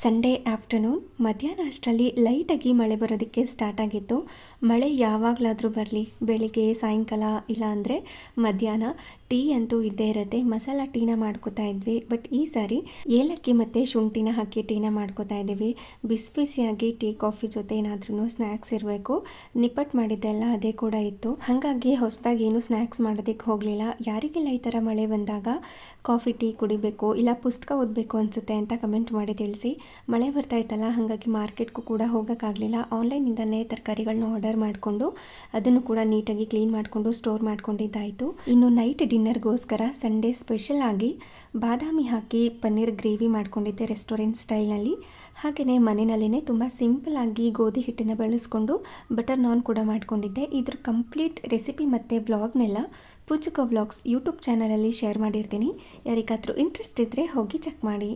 Sunday afternoon ಮಧ್ಯಾಹ್ನ ಅಷ್ಟರಲ್ಲಿ ಲೈಟಾಗಿ ಮಳೆ ಬರೋದಕ್ಕೆ ಸ್ಟಾರ್ಟ್ ಆಗಿತ್ತು. ಮಳೆ ಯಾವಾಗಲಾದರೂ ಬರಲಿ, ಬೆಳಿಗ್ಗೆ ಸಾಯಂಕಾಲ ಇಲ್ಲ ಅಂದರೆ ಮಧ್ಯಾಹ್ನ ಟೀ ಅಂತೂ ಇದ್ದೇ ಇರುತ್ತೆ. ಮಸಾಲ ಟೀನ ಮಾಡ್ಕೋತಾ ಇದ್ವಿ. ಬಟ್ ಈ ಸಾರಿ ಏಲಕ್ಕಿ ಮತ್ತು ಶುಂಠಿನ ಹಾಕಿ ಟೀನ ಮಾಡ್ಕೋತಾ ಇದ್ದೀವಿ. ಬಿಸಿ ಬಿಸಿಯಾಗಿ ಟೀ ಕಾಫಿ ಜೊತೆ ಏನಾದ್ರೂ ಸ್ನ್ಯಾಕ್ಸ್ ಇರಬೇಕು. ನಿಪ್ಪಟ್ಟು ಮಾಡಿದ್ದೆಲ್ಲ ಅದೇ ಕೂಡ ಇತ್ತು. ಹಾಗಾಗಿ ಹೊಸದಾಗಿ ಏನು ಸ್ನ್ಯಾಕ್ಸ್ ಮಾಡೋದಕ್ಕೆ ಹೋಗಲಿಲ್ಲ. ಯಾರಿಗೆಲ್ಲ ಈ ಥರ ಮಳೆ ಬಂದಾಗ ಕಾಫಿ ಟೀ ಕುಡಿಬೇಕು ಇಲ್ಲ ಪುಸ್ತಕ ಓದಬೇಕು ಅನಿಸುತ್ತೆ ಅಂತ ಕಮೆಂಟ್ ಮಾಡಿ ತಿಳಿಸಿ. ಮಳೆ ಬರ್ತಾ ಇತ್ತಲ್ಲ, ಹಾಗಾಗಿ ಮಾರ್ಕೆಟ್ಗೂ ಕೂಡ ಹೋಗೋಕ್ಕಾಗಲಿಲ್ಲ. ಆನ್ಲೈನಿಂದಲೇ ತರಕಾರಿಗಳನ್ನ ಆರ್ಡರ್ ಮಾಡಿಕೊಂಡು ಅದನ್ನು ಕೂಡ ನೀಟಾಗಿ ಕ್ಲೀನ್ ಮಾಡಿಕೊಂಡು ಸ್ಟೋರ್ ಮಾಡ್ಕೊಂಡಿದ್ದಾಯಿತು. ಇನ್ನು ನೈಟ್ ಡಿನ್ನರ್ಗೋಸ್ಕರ ಸಂಡೇ ಸ್ಪೆಷಲ್ ಆಗಿ ಬಾದಾಮಿ ಹಾಕಿ ಪನ್ನೀರ್ ಗ್ರೇವಿ ಮಾಡ್ಕೊಂಡಿದ್ದೆ ರೆಸ್ಟೋರೆಂಟ್ ಸ್ಟೈಲ್ನಲ್ಲಿ. ಹಾಗೆಯೇ ಮನೆಯಲ್ಲೇ ತುಂಬ ಸಿಂಪಲ್ ಆಗಿ ಗೋಧಿ ಹಿಟ್ಟನ್ನು ಬಳಸ್ಕೊಂಡು ಬಟರ್ ನಾನ್ ಕೂಡ ಮಾಡ್ಕೊಂಡಿದ್ದೆ. ಇದ್ರ ಕಂಪ್ಲೀಟ್ ರೆಸಿಪಿ ಮತ್ತು ವ್ಲಾಗ್ನೆಲ್ಲ ಪೂಜುಕ ವ್ಲಾಗ್ಸ್ ಯೂಟ್ಯೂಬ್ ಚಾನಲಲ್ಲಿ ಶೇರ್ ಮಾಡಿರ್ತೀನಿ. ಯಾರಿಗಾದರೂ ಇಂಟ್ರೆಸ್ಟ್ ಇದ್ದರೆ ಹೋಗಿ ಚೆಕ್ ಮಾಡಿ.